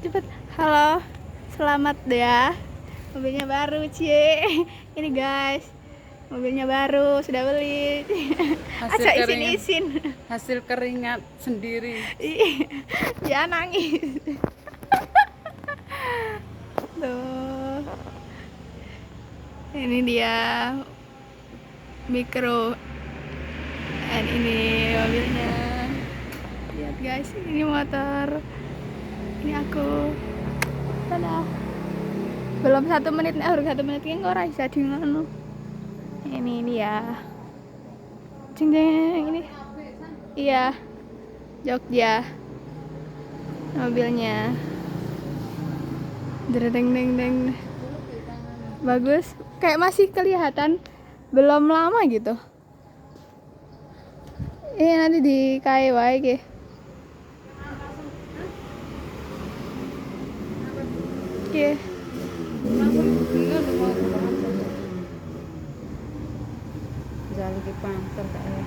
Cepet. Halo, selamat ya. Mobilnya baru, cie. Ini guys, mobilnya baru, sudah beli. hasil Asa keringat isin-isin. hasil keringat sendiri. Ya nangis. Tuh. Ini dia mikro. Dan ini mobilnya. Lihat guys, ini motor. Ini aku. Dadah. Belum 1 menit, baru 1 menit ini ora bisa di ngono. Ini dia. Jeng jeng ini. Iya. Jogja. Mobilnya. Deng deng deng. Bagus. Kayak masih kelihatan belum lama gitu. Nanti di KW ke. Oke. Jalan ke pantai.